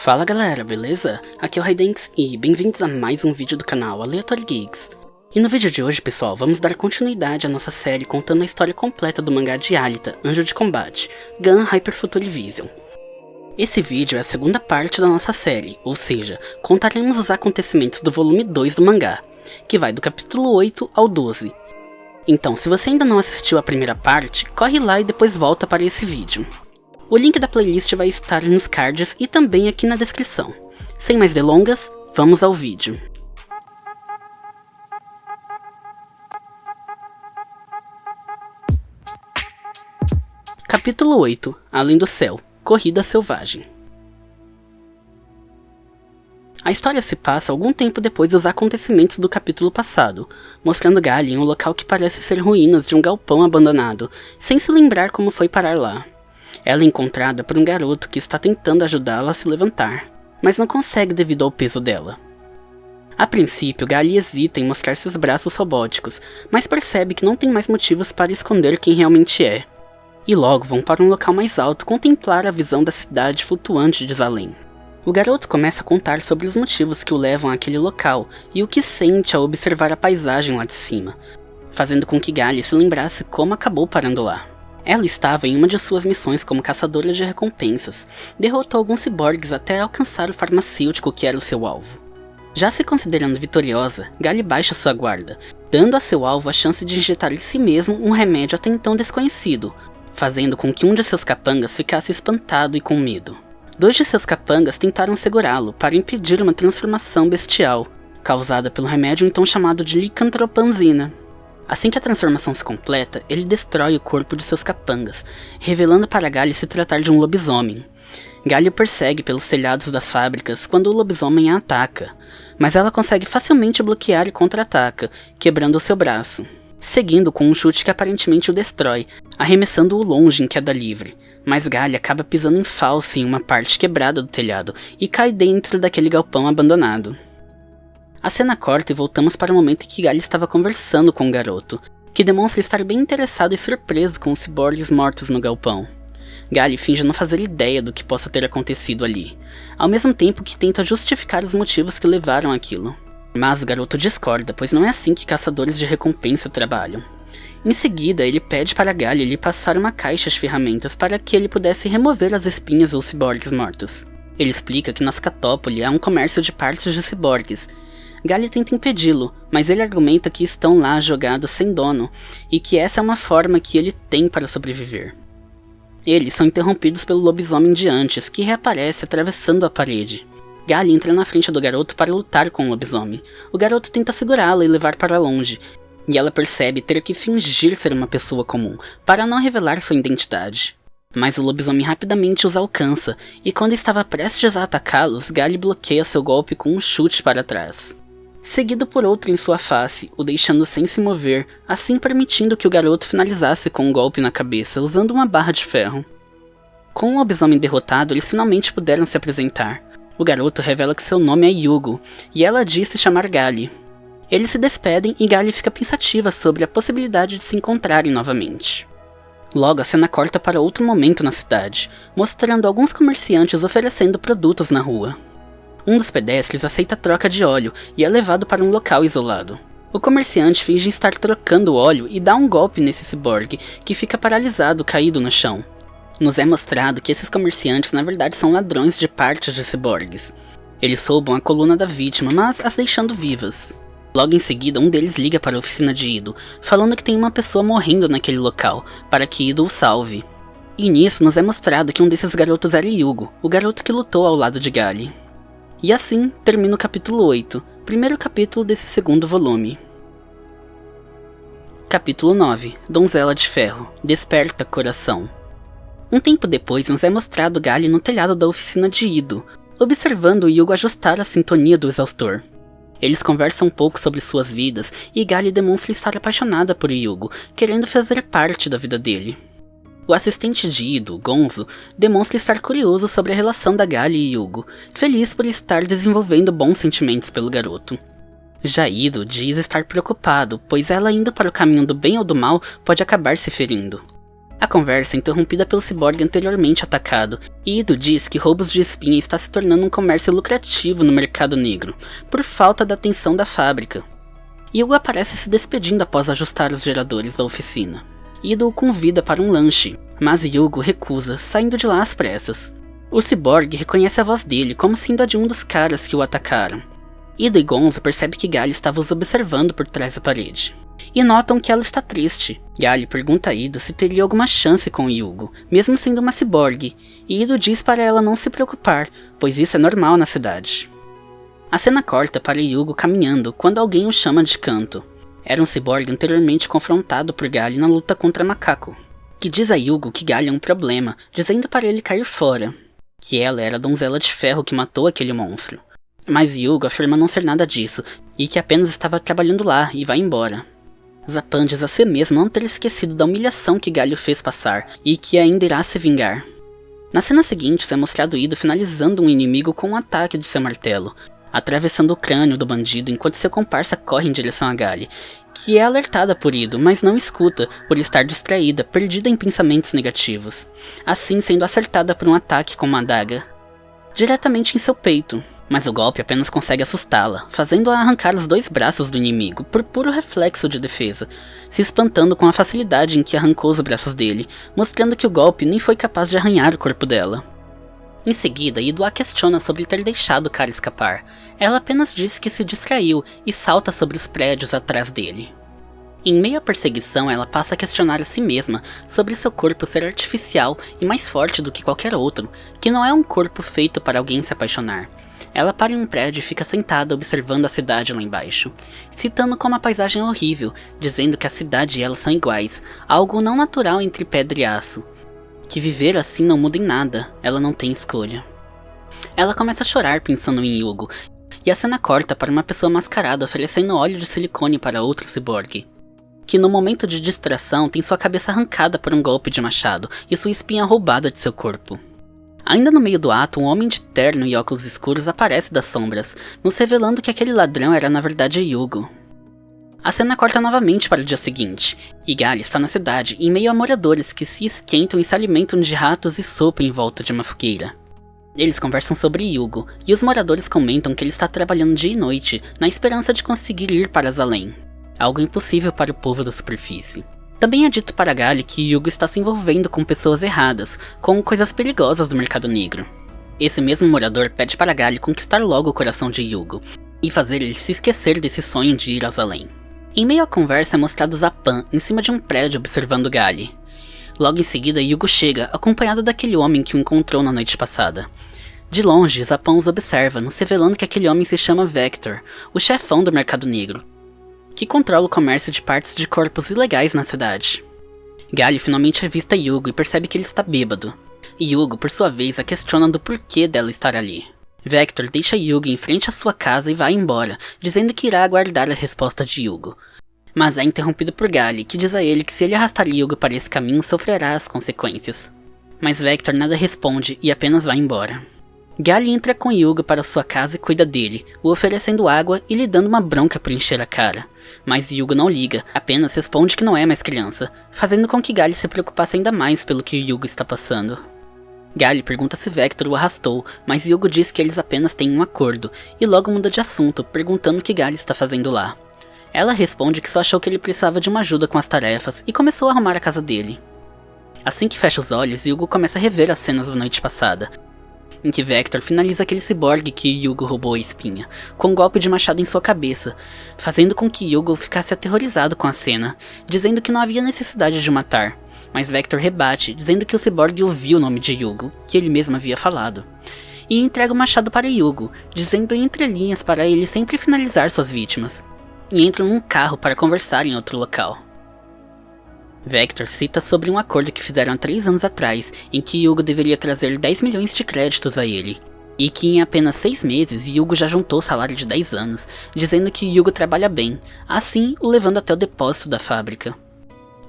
Fala galera, beleza? Aqui é o Raidenx e bem-vindos a mais um vídeo do canal Aleatory Geeks. E no vídeo de hoje, pessoal, vamos dar continuidade à nossa série contando a história completa do mangá de Alita, Anjo de Combate, Gun Hyper Future Vision. Esse vídeo é a segunda parte da nossa série, ou seja, contaremos os acontecimentos do volume 2 do mangá, que vai do capítulo 8 ao 12. Então, se você ainda não assistiu a primeira parte, corre lá e depois volta para esse vídeo. O link da playlist vai estar nos cards e também aqui na descrição. Sem mais delongas, vamos ao vídeo. Capítulo 8 – Além do Céu – Corrida Selvagem. A história se passa algum tempo depois dos acontecimentos do capítulo passado, mostrando Gali em um local que parece ser ruínas de um galpão abandonado, sem se lembrar como foi parar lá. Ela é encontrada por um garoto que está tentando ajudá-la a se levantar, mas não consegue devido ao peso dela. A princípio, Gali hesita em mostrar seus braços robóticos, mas percebe que não tem mais motivos para esconder quem realmente é. E logo vão para um local mais alto contemplar a visão da cidade flutuante de Zalem. O garoto começa a contar sobre os motivos que o levam àquele local e o que sente ao observar a paisagem lá de cima, fazendo com que Gali se lembrasse como acabou parando lá. Ela estava em uma de suas missões como caçadora de recompensas, derrotou alguns ciborgues até alcançar o farmacêutico que era o seu alvo. Já se considerando vitoriosa, Gali baixa sua guarda, dando a seu alvo a chance de injetar em si mesmo um remédio até então desconhecido, fazendo com que um de seus capangas ficasse espantado e com medo. Dois de seus capangas tentaram segurá-lo para impedir uma transformação bestial, causada pelo remédio então chamado de licantropanzina. Assim que a transformação se completa, ele destrói o corpo de seus capangas, revelando para Gali se tratar de um lobisomem. Gali o persegue pelos telhados das fábricas quando o lobisomem a ataca, mas ela consegue facilmente bloquear e contra-ataca, quebrando o seu braço, seguindo com um chute que aparentemente o destrói, arremessando-o longe em queda livre. Mas Gali acaba pisando em falso em uma parte quebrada do telhado e cai dentro daquele galpão abandonado. A cena corta e voltamos para o momento em que Gali estava conversando com o garoto, que demonstra estar bem interessado e surpreso com os ciborgues mortos no galpão. Gali finge não fazer ideia do que possa ter acontecido ali, ao mesmo tempo que tenta justificar os motivos que levaram àquilo. Mas o garoto discorda, pois não é assim que caçadores de recompensa trabalham. Em seguida, ele pede para Gali lhe passar uma caixa de ferramentas para que ele pudesse remover as espinhas dos ciborgues mortos. Ele explica que Nascatópole é um comércio de partes de ciborgues. Gali tenta impedi-lo, mas ele argumenta que estão lá jogados sem dono, e que essa é uma forma que ele tem para sobreviver. Eles são interrompidos pelo lobisomem de antes, que reaparece atravessando a parede. Gali entra na frente do garoto para lutar com o lobisomem. O garoto tenta segurá-la e levar para longe, e ela percebe ter que fingir ser uma pessoa comum, para não revelar sua identidade. Mas o lobisomem rapidamente os alcança, e quando estava prestes a atacá-los, Gali bloqueia seu golpe com um chute para trás, seguido por outro em sua face, o deixando sem se mover, assim permitindo que o garoto finalizasse com um golpe na cabeça, usando uma barra de ferro. Com o lobisomem derrotado, eles finalmente puderam se apresentar. O garoto revela que seu nome é Yugo, e ela diz se chamar Gali. Eles se despedem e Gali fica pensativa sobre a possibilidade de se encontrarem novamente. Logo, a cena corta para outro momento na cidade, mostrando alguns comerciantes oferecendo produtos na rua. Um dos pedestres aceita a troca de óleo e é levado para um local isolado. O comerciante finge estar trocando o óleo e dá um golpe nesse ciborgue, que fica paralisado, caído no chão. Nos é mostrado que esses comerciantes na verdade são ladrões de partes de ciborgues. Eles roubam a coluna da vítima, mas as deixando vivas. Logo em seguida, um deles liga para a oficina de Ido, falando que tem uma pessoa morrendo naquele local, para que Ido o salve. E nisso nos é mostrado que um desses garotos era Yugo, o garoto que lutou ao lado de Gali. E assim termina o capítulo 8, primeiro capítulo desse segundo volume. Capítulo 9 – Donzela de Ferro – Desperta Coração. Um tempo depois nos é mostrado Gali no telhado da oficina de Ido, observando Yugo ajustar a sintonia do exaustor. Eles conversam um pouco sobre suas vidas e Gali demonstra estar apaixonada por Yugo, querendo fazer parte da vida dele. O assistente de Ido, Gonzo, demonstra estar curioso sobre a relação da Gali e Yugo, feliz por estar desenvolvendo bons sentimentos pelo garoto. Já Ido diz estar preocupado, pois ela indo para o caminho do bem ou do mal pode acabar se ferindo. A conversa é interrompida pelo ciborgue anteriormente atacado, e Ido diz que roubos de espinha está se tornando um comércio lucrativo no mercado negro, por falta da atenção da fábrica. Yugo aparece se despedindo após ajustar os geradores da oficina. Ido o convida para um lanche, mas Yugo recusa, saindo de lá às pressas. O ciborgue reconhece a voz dele como sendo a de um dos caras que o atacaram. Ido e Gonzo percebem que Gali estava os observando por trás da parede. E notam que ela está triste. Gali pergunta a Ido se teria alguma chance com Yugo, mesmo sendo uma ciborgue, e Ido diz para ela não se preocupar, pois isso é normal na cidade. A cena corta para Yugo caminhando quando alguém o chama de canto. Era um ciborgue anteriormente confrontado por Gali na luta contra Macaco, que diz a Yugo que Gali é um problema, dizendo para ele cair fora, que ela era a donzela de ferro que matou aquele monstro. Mas Yugo afirma não ser nada disso, e que apenas estava trabalhando lá e vai embora. Zapan diz a si mesmo não ter esquecido da humilhação que Gali o fez passar, e que ainda irá se vingar. Na cena seguinte é mostrado Ido finalizando um inimigo com um ataque de seu martelo, atravessando o crânio do bandido enquanto seu comparsa corre em direção a Gali, que é alertada por Ido, mas não escuta por estar distraída, perdida em pensamentos negativos, assim sendo acertada por um ataque com uma adaga diretamente em seu peito. Mas o golpe apenas consegue assustá-la, fazendo-a arrancar os 2 braços do inimigo, por puro reflexo de defesa, se espantando com a facilidade em que arrancou os braços dele, mostrando que o golpe nem foi capaz de arranhar o corpo dela. Em seguida, Ido a questiona sobre ter deixado o cara escapar. Ela apenas diz que se distraiu e salta sobre os prédios atrás dele. Em meio à perseguição, ela passa a questionar a si mesma sobre seu corpo ser artificial e mais forte do que qualquer outro, que não é um corpo feito para alguém se apaixonar. Ela para em um prédio e fica sentada observando a cidade lá embaixo, citando como a paisagem é horrível, dizendo que a cidade e ela são iguais, algo não natural entre pedra e aço, que viver assim não muda em nada, ela não tem escolha. Ela começa a chorar pensando em Yugo, e a cena corta para uma pessoa mascarada oferecendo óleo de silicone para outro ciborgue, que no momento de distração tem sua cabeça arrancada por um golpe de machado e sua espinha roubada de seu corpo. Ainda no meio do ato, um homem de terno e óculos escuros aparece das sombras, nos revelando que aquele ladrão era na verdade Yugo. A cena corta novamente para o dia seguinte, e Gali está na cidade, em meio a moradores que se esquentam e se alimentam de ratos e sopa em volta de uma fogueira. Eles conversam sobre Yugo, e os moradores comentam que ele está trabalhando dia e noite, na esperança de conseguir ir para as além, algo impossível para o povo da superfície. Também é dito para Gali que Yugo está se envolvendo com pessoas erradas, com coisas perigosas do mercado negro. Esse mesmo morador pede para Gali conquistar logo o coração de Yugo, e fazer ele se esquecer desse sonho de ir às além. Em meio à conversa é mostrado Zapan em cima de um prédio observando Gali. Logo em seguida Yugo chega, acompanhado daquele homem que o encontrou na noite passada. De longe, Zapan os observa, nos revelando que aquele homem se chama Vector, o chefão do mercado negro, que controla o comércio de partes de corpos ilegais na cidade. Gali finalmente avista Yugo e percebe que ele está bêbado. E Yugo, por sua vez, a questiona do porquê dela estar ali. Vector deixa Yugo em frente à sua casa e vai embora, dizendo que irá aguardar a resposta de Yugo. Mas é interrompido por Gali, que diz a ele que se ele arrastar Yugo para esse caminho, sofrerá as consequências. Mas Vector nada responde e apenas vai embora. Gali entra com Yugo para sua casa e cuida dele, o oferecendo água e lhe dando uma bronca por encher a cara. Mas Yugo não liga, apenas responde que não é mais criança, fazendo com que Gali se preocupasse ainda mais pelo que Yugo está passando. Gali pergunta se Vector o arrastou, mas Yugo diz que eles apenas têm um acordo, e logo muda de assunto, perguntando o que Gali está fazendo lá. Ela responde que só achou que ele precisava de uma ajuda com as tarefas e começou a arrumar a casa dele. Assim que fecha os olhos, Yugo começa a rever as cenas da noite passada, em que Vector finaliza aquele ciborgue que Yugo roubou a espinha, com um golpe de machado em sua cabeça, fazendo com que Yugo ficasse aterrorizado com a cena, dizendo que não havia necessidade de o matar. Mas Vector rebate, dizendo que o ciborgue ouviu o nome de Yugo, que ele mesmo havia falado, e entrega o machado para Yugo, dizendo em entrelinhas para ele sempre finalizar suas vítimas, e entram num carro para conversar em outro local. Vector cita sobre um acordo que fizeram há 3 anos atrás, em que Yugo deveria trazer 10 milhões de créditos a ele, e que em apenas 6 meses Yugo já juntou o salário de 10 anos, dizendo que Yugo trabalha bem, assim o levando até o depósito da fábrica.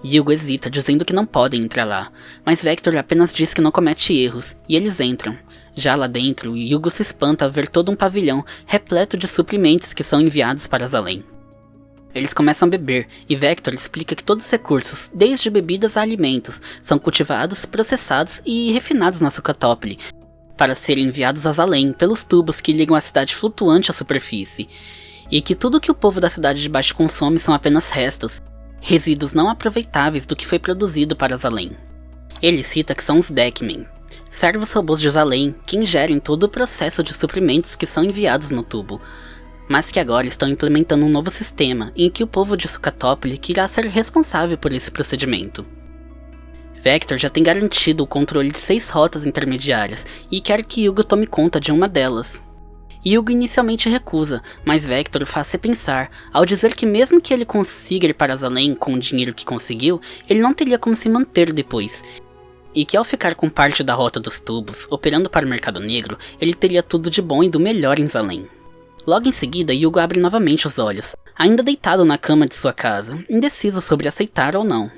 Yugo hesita, dizendo que não podem entrar lá, mas Vector apenas diz que não comete erros, e eles entram. Já lá dentro, Yugo se espanta ao ver todo um pavilhão repleto de suprimentos que são enviados para as além. Eles começam a beber, e Vector explica que todos os recursos, desde bebidas a alimentos, são cultivados, processados e refinados na Sucatópole, para serem enviados a Zalem pelos tubos que ligam a cidade flutuante à superfície, e que tudo que o povo da cidade de baixo consome são apenas restos, resíduos não aproveitáveis do que foi produzido para Zalem. Ele cita que são os Deckmen, servos robôs de Zalem que ingerem todo o processo de suprimentos que são enviados no tubo, mas que agora estão implementando um novo sistema em que o povo de Sucatópole irá ser responsável por esse procedimento. Vector já tem garantido o controle de 6 rotas intermediárias e quer que Hugo tome conta de uma delas. Hugo inicialmente recusa, mas Vector faz repensar ao dizer que mesmo que ele consiga ir para Zalem com o dinheiro que conseguiu, ele não teria como se manter depois, e que ao ficar com parte da rota dos tubos, operando para o mercado negro, ele teria tudo de bom e do melhor em Zalem. Logo em seguida, Hugo abre novamente os olhos, ainda deitado na cama de sua casa, indeciso sobre aceitar ou não.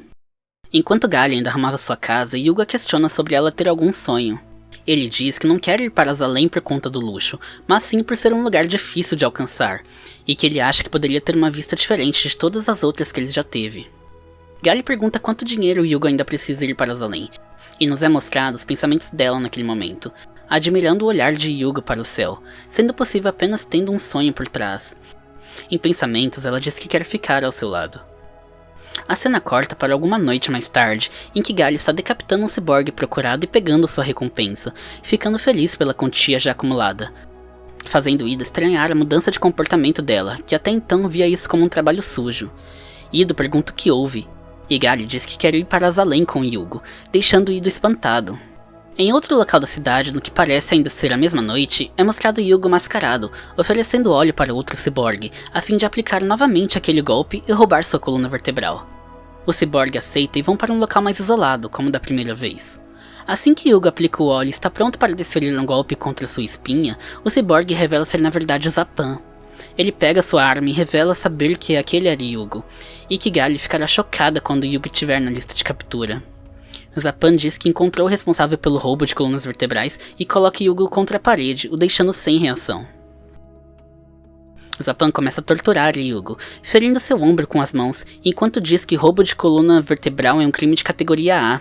Enquanto Galia ainda arrumava sua casa, Hugo a questiona sobre ela ter algum sonho. Ele diz que não quer ir para Zalem por conta do luxo, mas sim por ser um lugar difícil de alcançar, e que ele acha que poderia ter uma vista diferente de todas as outras que ele já teve. Galia pergunta quanto dinheiro Hugo ainda precisa ir para Zalem, e nos é mostrado os pensamentos dela naquele momento, admirando o olhar de Hugo para o céu, sendo possível apenas tendo um sonho por trás. Em pensamentos, ela diz que quer ficar ao seu lado. A cena corta para alguma noite mais tarde, em que Galia está decapitando um ciborgue procurado e pegando sua recompensa, ficando feliz pela quantia já acumulada, fazendo Ida estranhar a mudança de comportamento dela, que até então via isso como um trabalho sujo. Ido pergunta o que houve, e Galia diz que quer ir para Zalem com Hugo, deixando Ido espantado. Em outro local da cidade, no que parece ainda ser a mesma noite, é mostrado Hugo mascarado, oferecendo óleo para outro ciborgue, a fim de aplicar novamente aquele golpe e roubar sua coluna vertebral. O ciborgue aceita e vão para um local mais isolado, como da primeira vez. Assim que Hugo aplica o óleo e está pronto para desferir um golpe contra sua espinha, o ciborgue revela ser na verdade Zapan. Ele pega sua arma e revela saber que aquele era Hugo, e que Galia ficará chocada quando Hugo estiver na lista de captura. Zapan diz que encontrou o responsável pelo roubo de colunas vertebrais e coloca Hugo contra a parede, o deixando sem reação. Zapan começa a torturar Hugo, ferindo seu ombro com as mãos, enquanto diz que roubo de coluna vertebral é um crime de categoria A.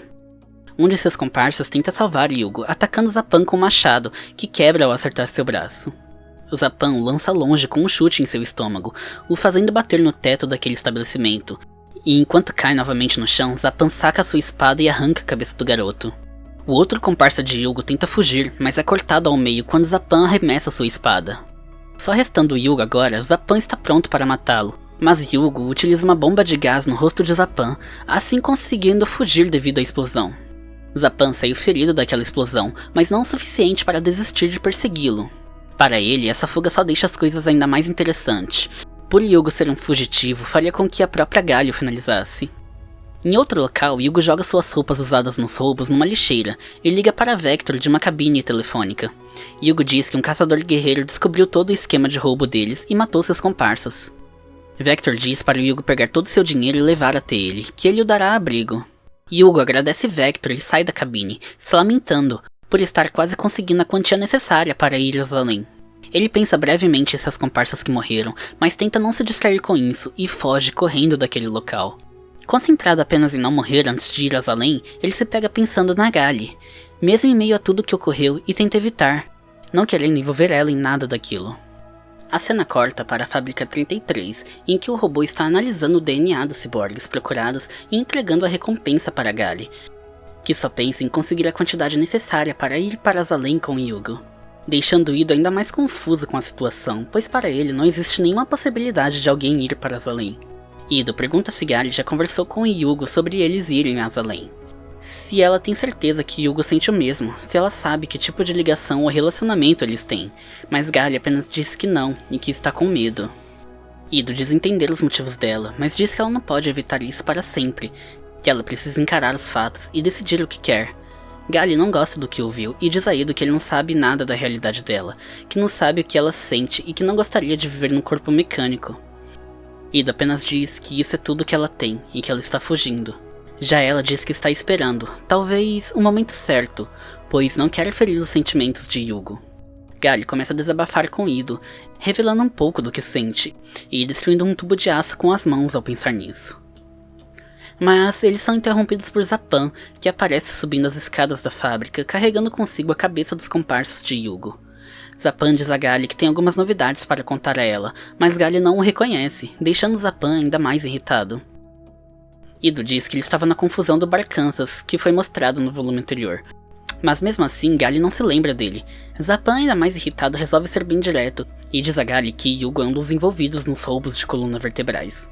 Um de seus comparsas tenta salvar Hugo, atacando Zapan com um machado, que quebra ao acertar seu braço. O Zapan o lança longe com um chute em seu estômago, o fazendo bater no teto daquele estabelecimento. E enquanto cai novamente no chão, Zapan saca sua espada e arranca a cabeça do garoto. O outro comparsa de Hugo tenta fugir, mas é cortado ao meio quando Zapan arremessa sua espada. Só restando Hugo agora, Zapan está pronto para matá-lo, mas Hugo utiliza uma bomba de gás no rosto de Zapan, assim conseguindo fugir devido à explosão. Zapan saiu ferido daquela explosão, mas não o suficiente para desistir de persegui-lo. Para ele, essa fuga só deixa as coisas ainda mais interessantes. Por Hugo ser um fugitivo, faria com que a própria Galia o finalizasse. Em outro local, Hugo joga suas roupas usadas nos roubos numa lixeira e liga para Vector de uma cabine telefônica. Hugo diz que um caçador guerreiro descobriu todo o esquema de roubo deles e matou seus comparsas. Vector diz para Hugo pegar todo seu dinheiro e levar até ele, que ele o dará abrigo. Hugo agradece Vector e sai da cabine, se lamentando por estar quase conseguindo a quantia necessária para ir a Zalem. Ele pensa brevemente em seus comparsas que morreram, mas tenta não se distrair com isso e foge correndo daquele local. Concentrado apenas em não morrer antes de ir a Zalem, ele se pega pensando na Galia, mesmo em meio a tudo que ocorreu, e tenta evitar, não querendo envolver ela em nada daquilo. A cena corta para a Fábrica 33, em que o robô está analisando o DNA dos ciborgues procurados e entregando a recompensa para Galia, que só pensa em conseguir a quantidade necessária para ir para Zalem com Hugo, deixando Ido ainda mais confuso com a situação, pois para ele não existe nenhuma possibilidade de alguém ir para Zalem. Ido pergunta se Galia já conversou com Hugo sobre eles irem a Zalem. Se ela tem certeza que Hugo sente o mesmo, se ela sabe que tipo de ligação ou relacionamento eles têm, mas Galia apenas diz que não e que está com medo. Ido diz entender os motivos dela, mas diz que ela não pode evitar isso para sempre, que ela precisa encarar os fatos e decidir o que quer. Galia não gosta do que ouviu e diz a Ido que ele não sabe nada da realidade dela, que não sabe o que ela sente e que não gostaria de viver num corpo mecânico. Ido apenas diz que isso é tudo que ela tem e que ela está fugindo. Já ela diz que está esperando, talvez o momento certo, pois não quer ferir os sentimentos de Hugo. Gali começa a desabafar com Ido, revelando um pouco do que sente, e destruindo um tubo de aço com as mãos ao pensar nisso. Mas eles são interrompidos por Zapan, que aparece subindo as escadas da fábrica, carregando consigo a cabeça dos comparsas de Yugo. Zapan diz a Gali que tem algumas novidades para contar a ela, mas Gali não o reconhece, deixando Zapan ainda mais irritado. Ido diz que ele estava na confusão do Bar Kansas, que foi mostrado no volume anterior. Mas mesmo assim, Gali não se lembra dele. Zapan, ainda mais irritado, resolve ser bem direto, e diz a Gali que Yugo é um dos envolvidos nos roubos de coluna vertebrais.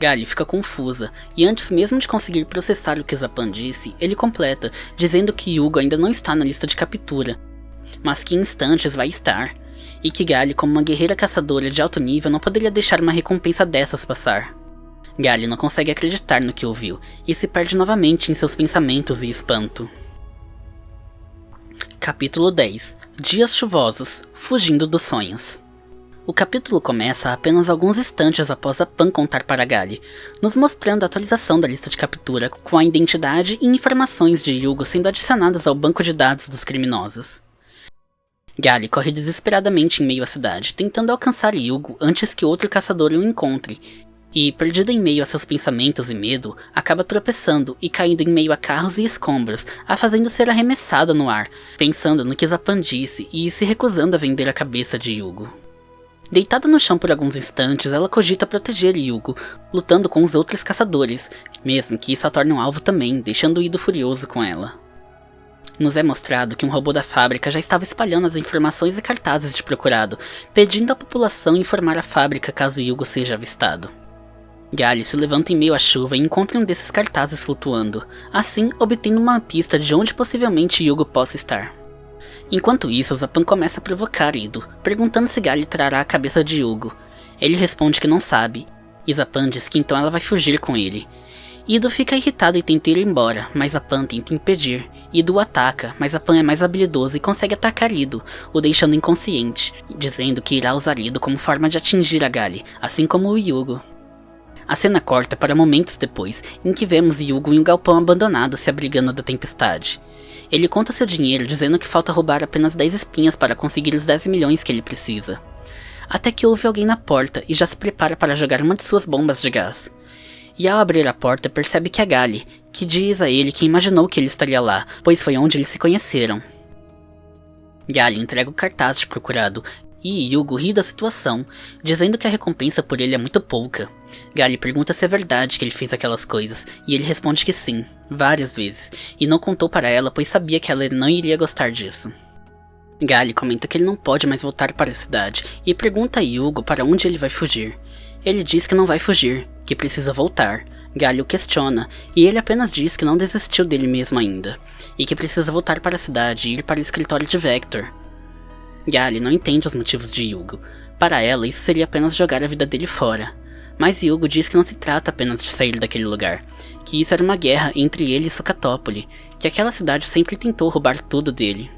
Gali fica confusa, e antes mesmo de conseguir processar o que Zapan disse, ele completa, dizendo que Yugo ainda não está na lista de captura, mas que em instantes vai estar, e que Gali, como uma guerreira caçadora de alto nível, não poderia deixar uma recompensa dessas passar. Gali não consegue acreditar no que ouviu, e se perde novamente em seus pensamentos e espanto. Capítulo 10. Dias chuvosos, fugindo dos sonhos. O capítulo começa apenas alguns instantes após a Pan contar para Gali, nos mostrando a atualização da lista de captura com a identidade e informações de Yugo sendo adicionadas ao banco de dados dos criminosos. Gali corre desesperadamente em meio à cidade, tentando alcançar Yugo antes que outro caçador o encontre, e, perdida em meio a seus pensamentos e medo, acaba tropeçando e caindo em meio a carros e escombros, a fazendo ser arremessada no ar, pensando no que Zapan disse e se recusando a vender a cabeça de Yugo. Deitada no chão por alguns instantes, ela cogita proteger Yugo, lutando com os outros caçadores, mesmo que isso a torne um alvo também, deixando Ido furioso com ela. Nos é mostrado que um robô da fábrica já estava espalhando as informações e cartazes de procurado, pedindo à população informar a fábrica caso Yugo seja avistado. Gali se levanta em meio à chuva e encontra um desses cartazes flutuando, assim obtendo uma pista de onde possivelmente Yugo possa estar. Enquanto isso, Zapan começa a provocar Ido, perguntando se Gali trará a cabeça de Yugo. Ele responde que não sabe, e Zapan diz que então ela vai fugir com ele. Ido fica irritado e tenta ir embora, mas Zapan tenta impedir. Ido o ataca, mas Zapan é mais habilidoso e consegue atacar Ido, o deixando inconsciente, dizendo que irá usar Ido como forma de atingir a Gali, assim como o Yugo. A cena corta para momentos depois, em que vemos Yugo em um galpão abandonado se abrigando da tempestade. Ele conta seu dinheiro, dizendo que falta roubar apenas 10 espinhas para conseguir os 10 milhões que ele precisa. Até que ouve alguém na porta e já se prepara para jogar uma de suas bombas de gás. E ao abrir a porta percebe que é Gali, que diz a ele que imaginou que ele estaria lá, pois foi onde eles se conheceram. Gali entrega o cartaz de procurado, e Yugo ri da situação, dizendo que a recompensa por ele é muito pouca. Gali pergunta se é verdade que ele fez aquelas coisas, e ele responde que sim, várias vezes, e não contou para ela pois sabia que ela não iria gostar disso. Gali comenta que ele não pode mais voltar para a cidade, e pergunta a Yugo para onde ele vai fugir. Ele diz que não vai fugir, que precisa voltar. Gali o questiona, e ele apenas diz que não desistiu dele mesmo ainda, e que precisa voltar para a cidade e ir para o escritório de Vector. Gali não entende os motivos de Yugo. Para ela, isso seria apenas jogar a vida dele fora. Mas Yugo diz que não se trata apenas de sair daquele lugar, que isso era uma guerra entre ele e Sokatópoli, que aquela cidade sempre tentou roubar tudo dele.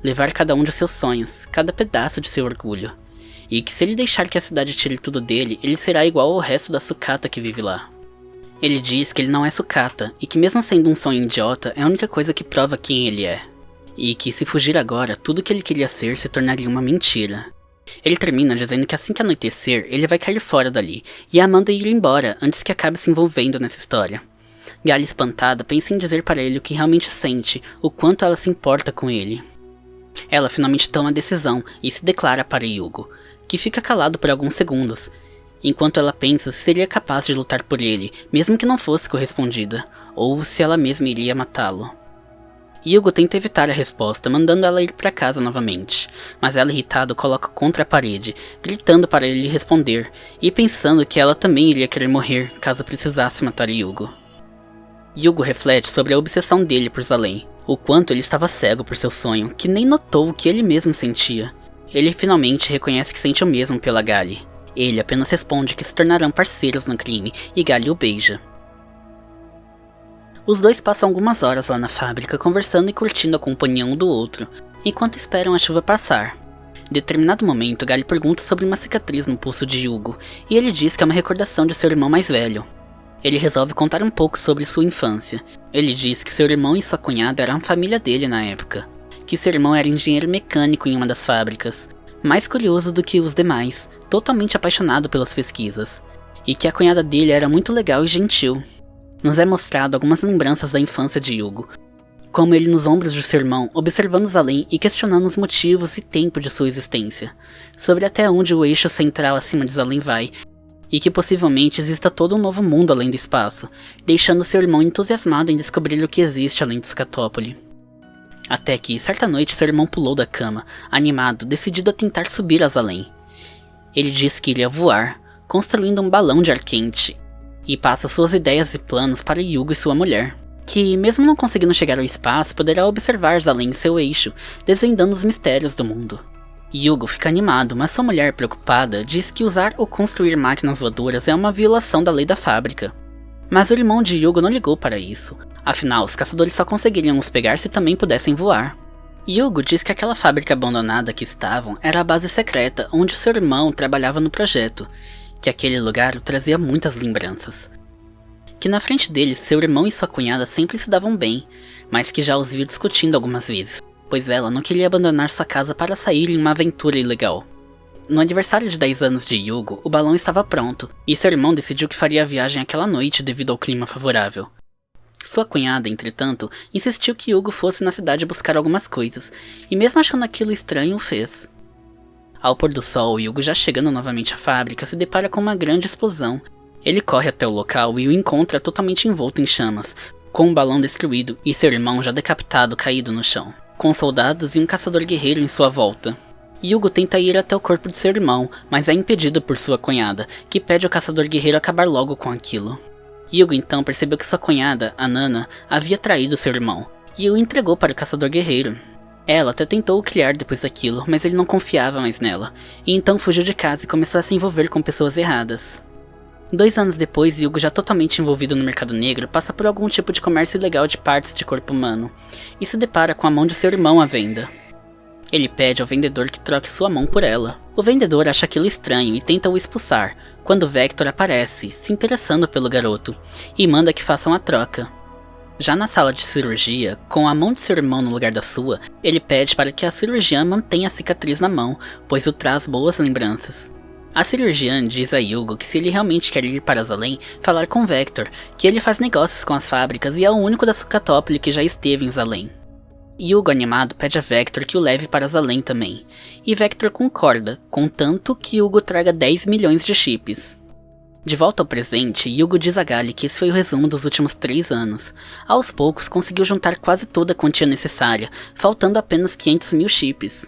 Levar cada um de seus sonhos, cada pedaço de seu orgulho. E que se ele deixar que a cidade tire tudo dele, ele será igual ao resto da sucata que vive lá. Ele diz que ele não é sucata, e que mesmo sendo um sonho idiota, é a única coisa que prova quem ele é. E que se fugir agora, tudo que ele queria ser se tornaria uma mentira. Ele termina dizendo que assim que anoitecer, ele vai cair fora dali, e a manda ir embora antes que acabe se envolvendo nessa história. Gali, espantada, pensa em dizer para ele o que realmente sente, o quanto ela se importa com ele. Ela finalmente toma a decisão e se declara para Yugo, que fica calado por alguns segundos, enquanto ela pensa se seria capaz de lutar por ele, mesmo que não fosse correspondida, ou se ela mesma iria matá-lo. Yugo tenta evitar a resposta, mandando ela ir para casa novamente, mas ela, irritado, coloca contra a parede, gritando para ele responder, e pensando que ela também iria querer morrer caso precisasse matar Yugo. Yugo reflete sobre a obsessão dele por Zalem, o quanto ele estava cego por seu sonho, que nem notou o que ele mesmo sentia. Ele finalmente reconhece que sente o mesmo pela Gali. Ele apenas responde que se tornarão parceiros no crime, e Gali o beija. Os dois passam algumas horas lá na fábrica conversando e curtindo a companhia um do outro, enquanto esperam a chuva passar. Em determinado momento, Gali pergunta sobre uma cicatriz no pulso de Yugo, e ele diz que é uma recordação de seu irmão mais velho. Ele resolve contar um pouco sobre sua infância. Ele diz que seu irmão e sua cunhada eram a família dele na época, que seu irmão era engenheiro mecânico em uma das fábricas, mais curioso do que os demais, totalmente apaixonado pelas pesquisas, e que a cunhada dele era muito legal e gentil. Nos é mostrado algumas lembranças da infância de Yugo, como ele nos ombros de seu irmão, observando os além e questionando os motivos e tempo de sua existência, sobre até onde o eixo central acima de Zalem vai, e que possivelmente exista todo um novo mundo além do espaço, deixando seu irmão entusiasmado em descobrir o que existe além de Skatópoli. Até que, certa noite, seu irmão pulou da cama, animado, decidido a tentar subir a Zalem. Ele disse que iria voar, construindo um balão de ar quente, e passa suas ideias e planos para Yugo e sua mulher, que, mesmo não conseguindo chegar ao espaço, poderá observar Zalem em seu eixo, desvendando os mistérios do mundo. Yugo fica animado, mas sua mulher, preocupada, diz que usar ou construir máquinas voadoras é uma violação da lei da fábrica. Mas o irmão de Yugo não ligou para isso, afinal os caçadores só conseguiriam os pegar se também pudessem voar. Yugo diz que aquela fábrica abandonada que estavam era a base secreta onde seu irmão trabalhava no projeto, que aquele lugar o trazia muitas lembranças. Que na frente deles seu irmão e sua cunhada sempre se davam bem, mas que já os viu discutindo algumas vezes, pois ela não queria abandonar sua casa para sair em uma aventura ilegal. No aniversário de 10 anos de Yugo, o balão estava pronto, e seu irmão decidiu que faria a viagem aquela noite devido ao clima favorável. Sua cunhada, entretanto, insistiu que Yugo fosse na cidade buscar algumas coisas, e mesmo achando aquilo estranho, o fez. Ao pôr do sol, Yugo, já chegando novamente à fábrica, se depara com uma grande explosão. Ele corre até o local e o encontra totalmente envolto em chamas, com um balão destruído e seu irmão já decapitado caído no chão, com soldados e um caçador guerreiro em sua volta. Yugo tenta ir até o corpo de seu irmão, mas é impedido por sua cunhada, que pede ao caçador guerreiro acabar logo com aquilo. Yugo então percebeu que sua cunhada, a Nana, havia traído seu irmão, e o entregou para o caçador guerreiro. Ela até tentou o criar depois daquilo, mas ele não confiava mais nela, e então fugiu de casa e começou a se envolver com pessoas erradas. 2 anos depois, Yugo, já totalmente envolvido no mercado negro, passa por algum tipo de comércio ilegal de partes de corpo humano, e se depara com a mão de seu irmão à venda. Ele pede ao vendedor que troque sua mão por ela. O vendedor acha aquilo estranho e tenta o expulsar, quando Vector aparece, se interessando pelo garoto, e manda que façam a troca. Já na sala de cirurgia, com a mão de seu irmão no lugar da sua, ele pede para que a cirurgiã mantenha a cicatriz na mão, pois o traz boas lembranças. A cirurgiã diz a Yugo que se ele realmente quer ir para Zalem, falar com Vector, que ele faz negócios com as fábricas e é o único da Skatópoli que já esteve em Zalem. Yugo, animado, pede a Vector que o leve para Zalem também, e Vector concorda, contanto que Yugo traga 10 milhões de chips. De volta ao presente, Yugo diz a Gali que esse foi o resumo dos últimos 3 anos. Aos poucos, conseguiu juntar quase toda a quantia necessária, faltando apenas 500 mil chips.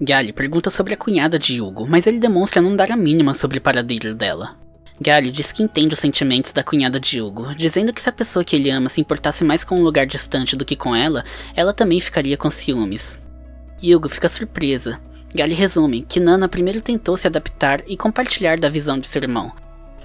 Gali pergunta sobre a cunhada de Yugo, mas ele demonstra não dar a mínima sobre o paradeiro dela. Gali diz que entende os sentimentos da cunhada de Yugo, dizendo que se a pessoa que ele ama se importasse mais com um lugar distante do que com ela também ficaria com ciúmes. Yugo fica surpresa. Gali resume que Nana primeiro tentou se adaptar e compartilhar da visão de seu irmão,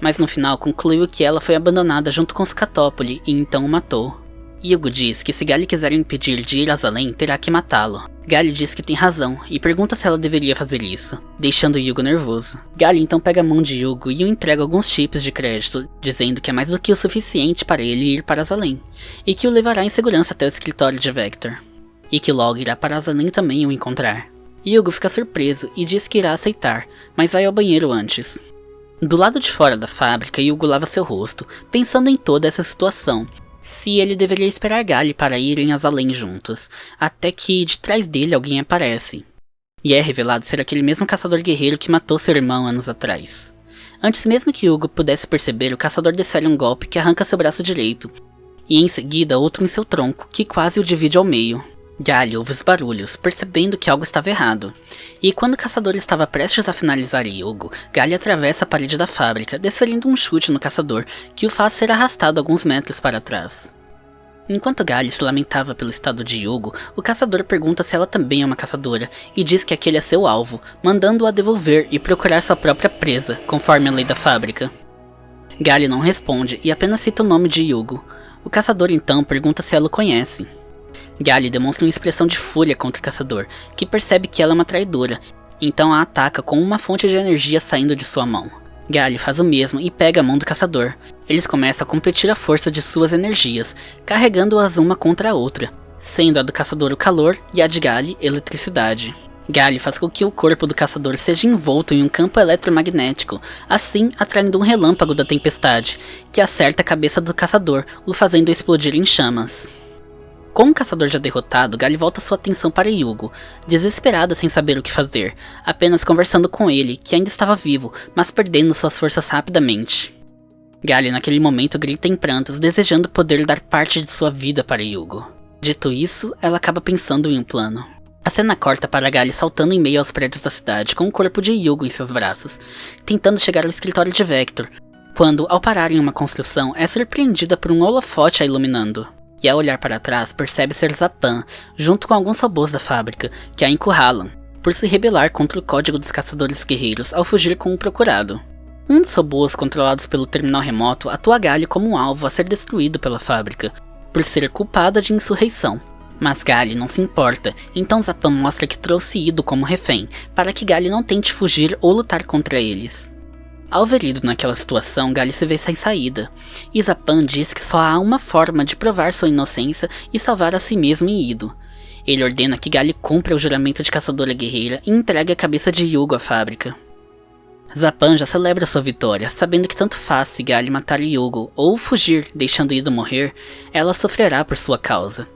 mas no final concluiu que ela foi abandonada junto com Skatópoli e então o matou. Yugo diz que se Gali quiser impedir de ir a Zalem, terá que matá-lo. Gali diz que tem razão e pergunta se ela deveria fazer isso, deixando Yugo nervoso. Gali então pega a mão de Yugo e o entrega alguns chips de crédito, dizendo que é mais do que o suficiente para ele ir para Zalem, e que o levará em segurança até o escritório de Vector, e que logo irá para Zalem também o encontrar. Yugo fica surpreso e diz que irá aceitar, mas vai ao banheiro antes. Do lado de fora da fábrica, Yugo lava seu rosto, pensando em toda essa situação, se ele deveria esperar Gali para irem a Zalem juntos, até que de trás dele alguém aparece. E é revelado ser aquele mesmo caçador guerreiro que matou seu irmão anos atrás. Antes mesmo que Yugo pudesse perceber, o caçador desfere um golpe que arranca seu braço direito, e em seguida outro em seu tronco, que quase o divide ao meio. Gali ouve os barulhos, percebendo que algo estava errado, e quando o caçador estava prestes a finalizar Yugo, Gali atravessa a parede da fábrica, desferindo um chute no caçador, que o faz ser arrastado alguns metros para trás. Enquanto Gali se lamentava pelo estado de Yugo, o caçador pergunta se ela também é uma caçadora, e diz que aquele é seu alvo, mandando-a devolver e procurar sua própria presa, conforme a lei da fábrica. Gali não responde e apenas cita o nome de Yugo. O caçador então pergunta se ela o conhece. Gali demonstra uma expressão de fúria contra o caçador, que percebe que ela é uma traidora, então a ataca com uma fonte de energia saindo de sua mão. Gali faz o mesmo e pega a mão do caçador. Eles começam a competir à força de suas energias, carregando-as uma contra a outra, sendo a do caçador o calor e a de Gali eletricidade. Gali faz com que o corpo do caçador seja envolto em um campo eletromagnético, assim atraindo um relâmpago da tempestade, que acerta a cabeça do caçador, o fazendo explodir em chamas. Com o caçador já derrotado, Gali volta sua atenção para Yugo, desesperada sem saber o que fazer, apenas conversando com ele, que ainda estava vivo, mas perdendo suas forças rapidamente. Gali naquele momento grita em prantos, desejando poder dar parte de sua vida para Yugo. Dito isso, ela acaba pensando em um plano. A cena corta para Gali saltando em meio aos prédios da cidade com o corpo de Yugo em seus braços, tentando chegar ao escritório de Vector, quando, ao parar em uma construção, é surpreendida por um holofote a iluminando. E ao olhar para trás, percebe ser Zapan, junto com alguns robôs da fábrica, que a encurralam, por se rebelar contra o código dos caçadores guerreiros ao fugir com o procurado. Um dos robôs controlados pelo terminal remoto atua Gali como um alvo a ser destruído pela fábrica, por ser culpada de insurreição. Mas Gali não se importa, então Zapan mostra que trouxe Ido como refém, para que Gali não tente fugir ou lutar contra eles. Ao ver Ido naquela situação, Gali se vê sem saída, e Zapan diz que só há uma forma de provar sua inocência e salvar a si mesmo e Ido. Ele ordena que Gali cumpra o juramento de caçadora guerreira e entregue a cabeça de Yugo à fábrica. Zapan já celebra sua vitória, sabendo que tanto faz se Gali matar Yugo ou fugir, deixando Ido morrer, ela sofrerá por sua causa.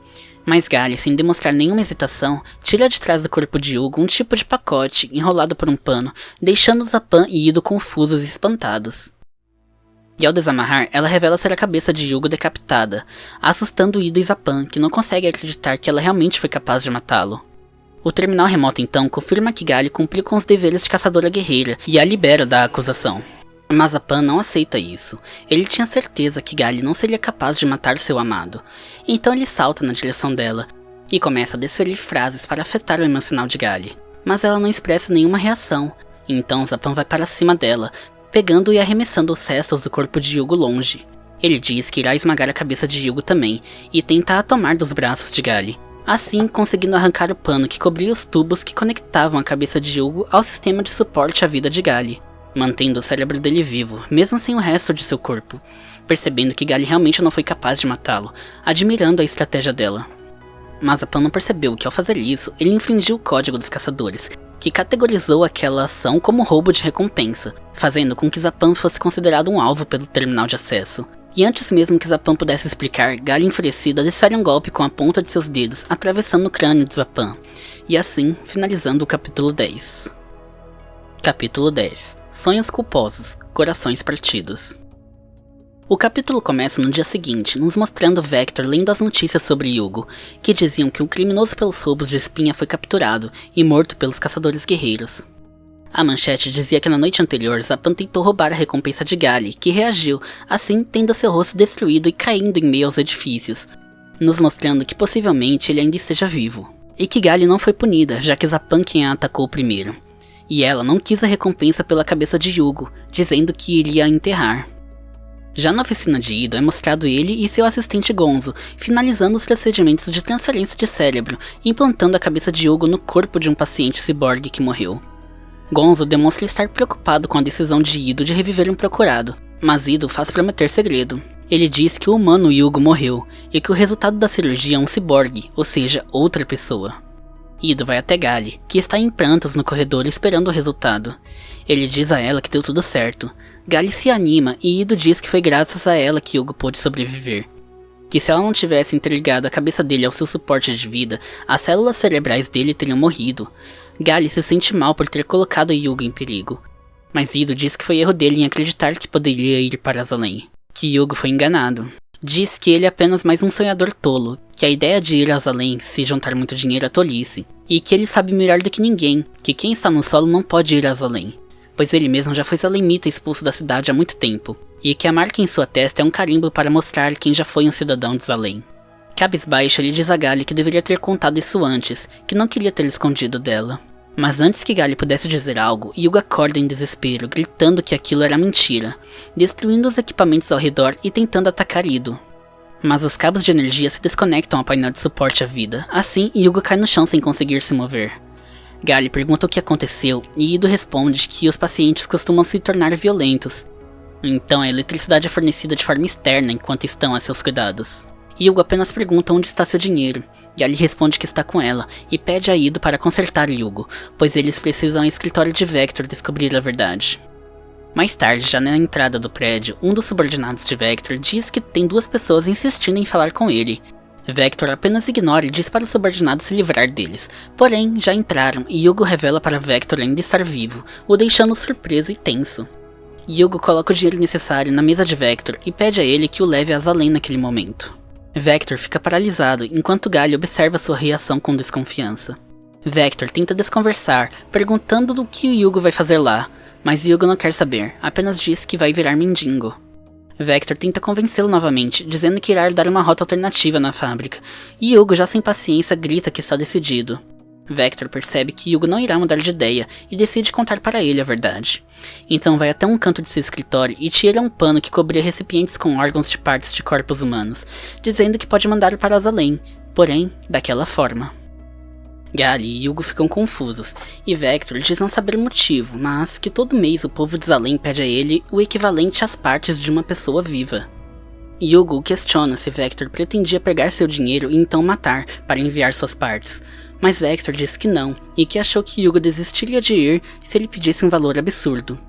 Mas Gali, sem demonstrar nenhuma hesitação, tira de trás do corpo de Yugo um tipo de pacote enrolado por um pano, deixando Zapan e Ido confusos e espantados. E ao desamarrar, ela revela ser a cabeça de Yugo decapitada, assustando Ido e Zapan, que não conseguem acreditar que ela realmente foi capaz de matá-lo. O terminal remoto então confirma que Gali cumpriu com os deveres de caçadora guerreira e a libera da acusação. Mas Zapan não aceita isso. Ele tinha certeza que Gali não seria capaz de matar seu amado. Então ele salta na direção dela e começa a desferir frases para afetar o emocional de Gali. Mas ela não expressa nenhuma reação. Então Zapan vai para cima dela, pegando e arremessando os restos do corpo de Yugo longe. Ele diz que irá esmagar a cabeça de Yugo também e tenta a tomar dos braços de Gali, assim conseguindo arrancar o pano que cobria os tubos que conectavam a cabeça de Yugo ao sistema de suporte à vida de Gali, mantendo o cérebro dele vivo, mesmo sem o resto de seu corpo, percebendo que Gali realmente não foi capaz de matá-lo, admirando a estratégia dela. Mas Zapan não percebeu que ao fazer isso, ele infringiu o código dos caçadores, que categorizou aquela ação como roubo de recompensa, fazendo com que Zapan fosse considerado um alvo pelo terminal de acesso. E antes mesmo que Zapan pudesse explicar, Gali enfurecida desfere um golpe com a ponta de seus dedos, atravessando o crânio de Zapan, e assim finalizando o capítulo 10. Capítulo 10. Sonhos culposos, corações partidos. O capítulo começa no dia seguinte, nos mostrando Vector lendo as notícias sobre Yugo, que diziam que um criminoso pelos roubos de espinha foi capturado e morto pelos caçadores guerreiros. A manchete dizia que na noite anterior, Zapan tentou roubar a recompensa de Gali, que reagiu, assim tendo seu rosto destruído e caindo em meio aos edifícios, nos mostrando que possivelmente ele ainda esteja vivo. E que Gali não foi punida, já que Zapan quem a atacou primeiro. E ela não quis a recompensa pela cabeça de Yugo, dizendo que iria a enterrar. Já na oficina de Ido é mostrado ele e seu assistente Gonzo, finalizando os procedimentos de transferência de cérebro, implantando a cabeça de Yugo no corpo de um paciente ciborgue que morreu. Gonzo demonstra estar preocupado com a decisão de Ido de reviver um procurado, mas Ido faz prometer segredo. Ele diz que o humano Yugo morreu, e que o resultado da cirurgia é um ciborgue, ou seja, outra pessoa. Ido vai até Gali, que está em prantos no corredor esperando o resultado. Ele diz a ela que deu tudo certo. Gali se anima e Ido diz que foi graças a ela que Yugo pôde sobreviver. Que se ela não tivesse interligado a cabeça dele ao seu suporte de vida, as células cerebrais dele teriam morrido. Gali se sente mal por ter colocado Yugo em perigo. Mas Ido diz que foi erro dele em acreditar que poderia ir para Azalém. Que Yugo foi enganado. Diz que ele é apenas mais um sonhador tolo, que a ideia de ir a Azalém se juntar muito dinheiro é tolice, e que ele sabe melhor do que ninguém que quem está no solo não pode ir a Azalém, pois ele mesmo já foi zalemita expulso da cidade há muito tempo, e que a marca em sua testa é um carimbo para mostrar quem já foi um cidadão de Azalém. Cabisbaixo ele diz a Gali que deveria ter contado isso antes, que não queria ter escondido dela. Mas antes que Gali pudesse dizer algo, Yugo acorda em desespero, gritando que aquilo era mentira, destruindo os equipamentos ao redor e tentando atacar Ido. Mas os cabos de energia se desconectam ao painel de suporte à vida, assim Yugo cai no chão sem conseguir se mover. Gali pergunta o que aconteceu e Ido responde que os pacientes costumam se tornar violentos. Então a eletricidade é fornecida de forma externa enquanto estão a seus cuidados. Yugo apenas pergunta onde está seu dinheiro, Gali responde que está com ela e pede a Ido para consertar Yugo, pois eles precisam ao escritório de Vector descobrir a verdade. Mais tarde, já na entrada do prédio, um dos subordinados de Vector diz que tem duas pessoas insistindo em falar com ele. Vector apenas ignora e diz para o subordinado se livrar deles, porém já entraram e Yugo revela para Vector ainda estar vivo, o deixando surpreso e tenso. Yugo coloca o dinheiro necessário na mesa de Vector e pede a ele que o leve a Azalem naquele momento. Vector fica paralisado enquanto Gali observa sua reação com desconfiança. Vector tenta desconversar, perguntando do que o Yugo vai fazer lá, mas Yugo não quer saber, apenas diz que vai virar mendigo. Vector tenta convencê-lo novamente, dizendo que irá dar uma rota alternativa na fábrica, e Yugo, já sem paciência, grita que está decidido. Vector percebe que Yugo não irá mudar de ideia e decide contar para ele a verdade. Então vai até um canto de seu escritório e tira um pano que cobria recipientes com órgãos de partes de corpos humanos, dizendo que pode mandar para Azalem, porém, daquela forma. Gali e Yugo ficam confusos, e Vector diz não saber o motivo, mas que todo mês o povo de Azalem pede a ele o equivalente às partes de uma pessoa viva. Yugo questiona se Vector pretendia pegar seu dinheiro e então matar para enviar suas partes, mas Vector diz que não, e que achou que Yugo desistiria de ir se ele pedisse um valor absurdo.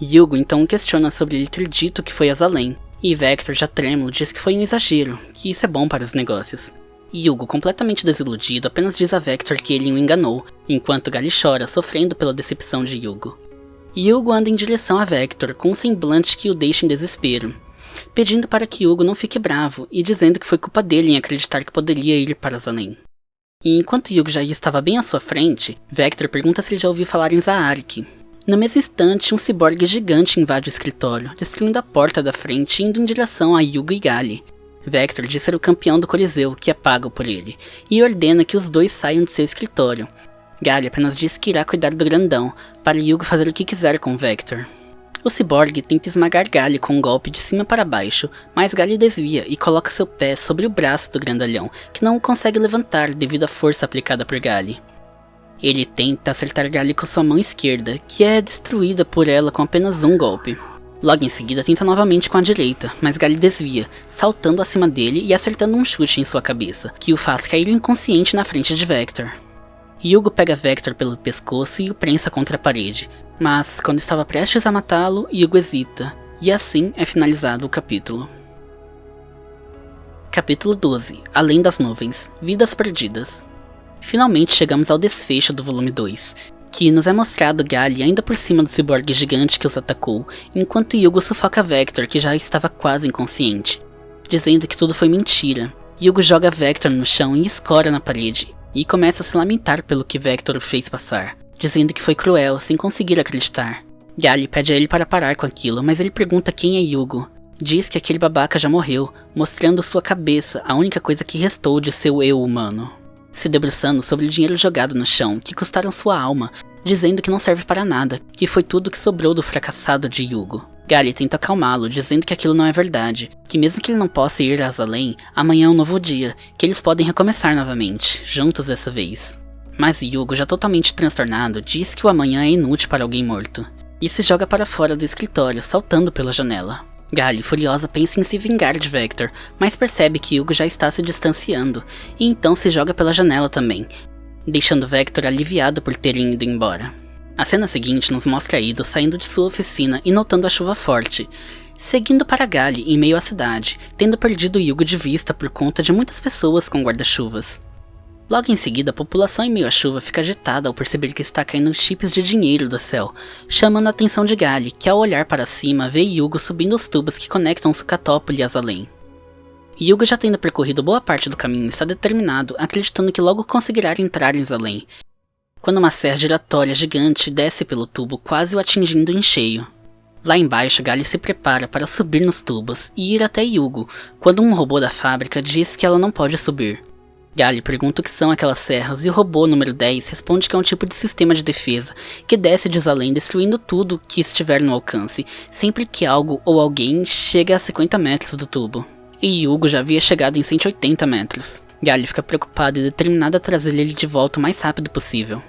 Yugo então questiona sobre ele ter dito que foi a Azalem, e Vector, já trêmulo, diz que foi um exagero, que isso é bom para os negócios. Yugo, completamente desiludido, apenas diz a Vector que ele o enganou, enquanto Gali chora, sofrendo pela decepção de Yugo. Yugo anda em direção a Vector, com um semblante que o deixa em desespero, pedindo para que Yugo não fique bravo e dizendo que foi culpa dele em acreditar que poderia ir para Azalem. E enquanto Yugo já estava bem à sua frente, Vector pergunta se ele já ouviu falar em Zaarik. No mesmo instante, um ciborgue gigante invade o escritório, destruindo a porta da frente e indo em direção a Yugo e Gali. Vector diz ser o campeão do Coliseu, que é pago por ele, e ordena que os dois saiam de seu escritório. Gali apenas diz que irá cuidar do grandão, para Yugo fazer o que quiser com Vector. O ciborgue tenta esmagar Gali com um golpe de cima para baixo, mas Gali desvia e coloca seu pé sobre o braço do grandalhão, que não o consegue levantar devido à força aplicada por Gali. Ele tenta acertar Gali com sua mão esquerda, que é destruída por ela com apenas um golpe. Logo em seguida tenta novamente com a direita, mas Gali desvia, saltando acima dele e acertando um chute em sua cabeça, que o faz cair inconsciente na frente de Vector. Yugo pega Vector pelo pescoço e o prensa contra a parede, mas quando estava prestes a matá-lo, Yugo hesita, e assim é finalizado o capítulo. Capítulo 12. Além das nuvens. Vidas perdidas. Finalmente chegamos ao desfecho do volume 2, que nos é mostrado Gali ainda por cima do ciborgue gigante que os atacou, enquanto Yugo sufoca Vector, que já estava quase inconsciente, dizendo que tudo foi mentira. Yugo joga Vector no chão e escora na parede, e começa a se lamentar pelo que Vector o fez passar, dizendo que foi cruel, sem conseguir acreditar. Gali pede a ele para parar com aquilo, mas ele pergunta quem é Yugo. Diz que aquele babaca já morreu, mostrando sua cabeça, a única coisa que restou de seu eu humano. Se debruçando sobre o dinheiro jogado no chão, que custaram sua alma, dizendo que não serve para nada, que foi tudo que sobrou do fracassado de Yugo. Gali tenta acalmá-lo, dizendo que aquilo não é verdade, que mesmo que ele não possa ir a Azalem, amanhã é um novo dia, que eles podem recomeçar novamente, juntos dessa vez. Mas Yugo, já totalmente transtornado, diz que o amanhã é inútil para alguém morto, e se joga para fora do escritório, saltando pela janela. Gali, furiosa, pensa em se vingar de Vector, mas percebe que Yugo já está se distanciando, e então se joga pela janela também, deixando Vector aliviado por terem ido embora. A cena seguinte nos mostra Ido saindo de sua oficina e notando a chuva forte, seguindo para Gali em meio à cidade, tendo perdido Yugo de vista por conta de muitas pessoas com guarda-chuvas. Logo em seguida, a população em meio à chuva fica agitada ao perceber que está caindo chips de dinheiro do céu, chamando a atenção de Gali, que ao olhar para cima vê Yugo subindo os tubos que conectam Sucatópolis e Azalem. Yugo, já tendo percorrido boa parte do caminho, está determinado, acreditando que logo conseguirá entrar em Azalem, quando uma serra giratória gigante desce pelo tubo, quase o atingindo em cheio. Lá embaixo, Gali se prepara para subir nos tubos e ir até Yugo, quando um robô da fábrica diz que ela não pode subir. Gali pergunta o que são aquelas serras e o robô número 10 responde que é um tipo de sistema de defesa que desce de Azalem destruindo tudo que estiver no alcance, sempre que algo ou alguém chega a 50 metros do tubo. E Yugo já havia chegado em 180 metros. Gali fica preocupada e determinada a trazer ele de volta o mais rápido possível.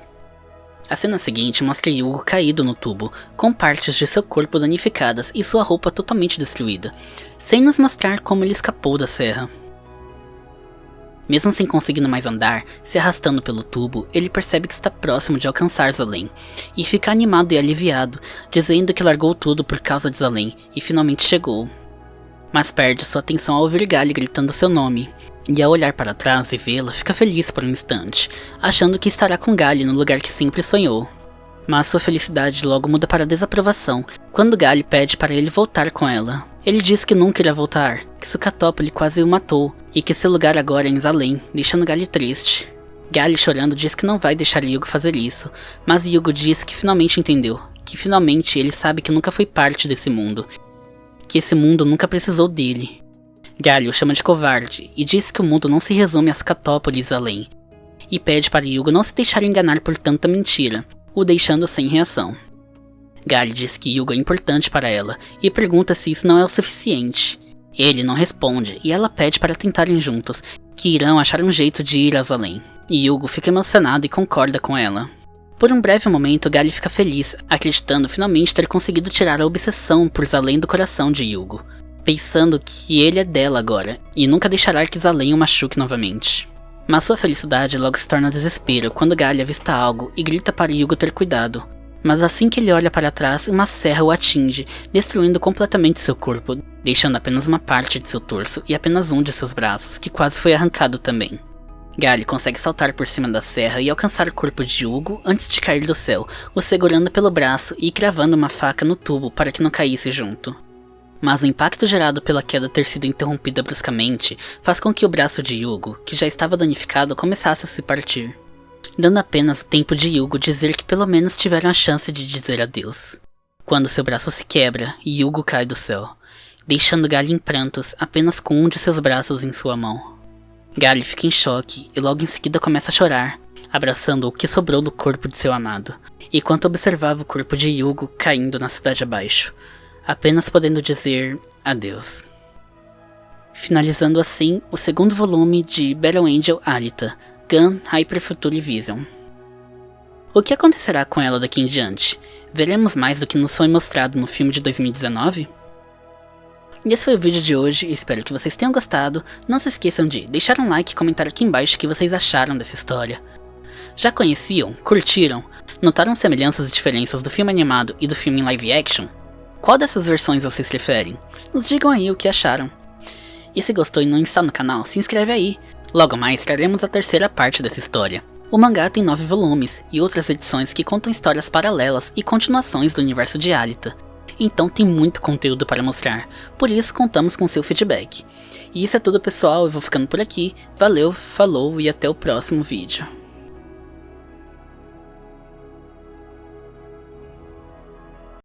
A cena seguinte mostra Yugo caído no tubo, com partes de seu corpo danificadas e sua roupa totalmente destruída, sem nos mostrar como ele escapou da serra. Mesmo sem conseguindo mais andar, se arrastando pelo tubo, ele percebe que está próximo de alcançar Zalem, e fica animado e aliviado, dizendo que largou tudo por causa de Zalem e finalmente chegou. Mas perde sua atenção ao ouvir Gali gritando seu nome, e ao olhar para trás e vê-la, fica feliz por um instante, achando que estará com Gali no lugar que sempre sonhou. Mas sua felicidade logo muda para desaprovação, quando Gali pede para ele voltar com ela. Ele diz que nunca irá voltar, que Sucatópole quase o matou, e que seu lugar agora é em Zalem, deixando Gali triste. Gali chorando diz que não vai deixar Yugo fazer isso, mas Yugo diz que finalmente entendeu, que finalmente ele sabe que nunca foi parte desse mundo, que esse mundo nunca precisou dele. Gali o chama de covarde, e diz que o mundo não se resume a Sucatópole e Zalem, e pede para Yugo não se deixar enganar por tanta mentira, o deixando sem reação. Gali diz que Yugo é importante para ela, e pergunta se isso não é o suficiente. Ele não responde, e ela pede para tentarem juntos, que irão achar um jeito de ir a Zalem. E Yugo fica emocionado e concorda com ela. Por um breve momento, Gali fica feliz, acreditando finalmente ter conseguido tirar a obsessão por Zalem do coração de Yugo, pensando que ele é dela agora, e nunca deixará que Zalem o machuque novamente. Mas sua felicidade logo se torna desespero quando Gali avista algo e grita para Yugo ter cuidado. Mas assim que ele olha para trás, uma serra o atinge, destruindo completamente seu corpo, deixando apenas uma parte de seu torso e apenas um de seus braços, que quase foi arrancado também. Gali consegue saltar por cima da serra e alcançar o corpo de Yugo antes de cair do céu, o segurando pelo braço e cravando uma faca no tubo para que não caísse junto. Mas o impacto gerado pela queda ter sido interrompida bruscamente faz com que o braço de Yugo, que já estava danificado, começasse a se partir, dando apenas o tempo de Yugo dizer que pelo menos tiveram a chance de dizer adeus. Quando seu braço se quebra, Yugo cai do céu, deixando Gali em prantos apenas com um de seus braços em sua mão. Gali fica em choque e logo em seguida começa a chorar, abraçando o que sobrou do corpo de seu amado, enquanto observava o corpo de Yugo caindo na cidade abaixo, apenas podendo dizer adeus. Finalizando assim o segundo volume de Battle Angel Alita, Gun Hyper Future Vision. O que acontecerá com ela daqui em diante? Veremos mais do que nos foi mostrado no filme de 2019? E esse foi o vídeo de hoje, espero que vocês tenham gostado. Não se esqueçam de deixar um like e comentar aqui embaixo o que vocês acharam dessa história. Já conheciam? Curtiram? Notaram semelhanças e diferenças do filme animado e do filme em live action? Qual dessas versões vocês preferem? Nos digam aí o que acharam. E se gostou e não está no canal, se inscreve aí. Logo mais traremos a terceira parte dessa história. O mangá tem 9 volumes e outras edições que contam histórias paralelas e continuações do universo de Alita. Então tem muito conteúdo para mostrar, por isso contamos com seu feedback. E isso é tudo pessoal, eu vou ficando por aqui. Valeu, falou e até o próximo vídeo.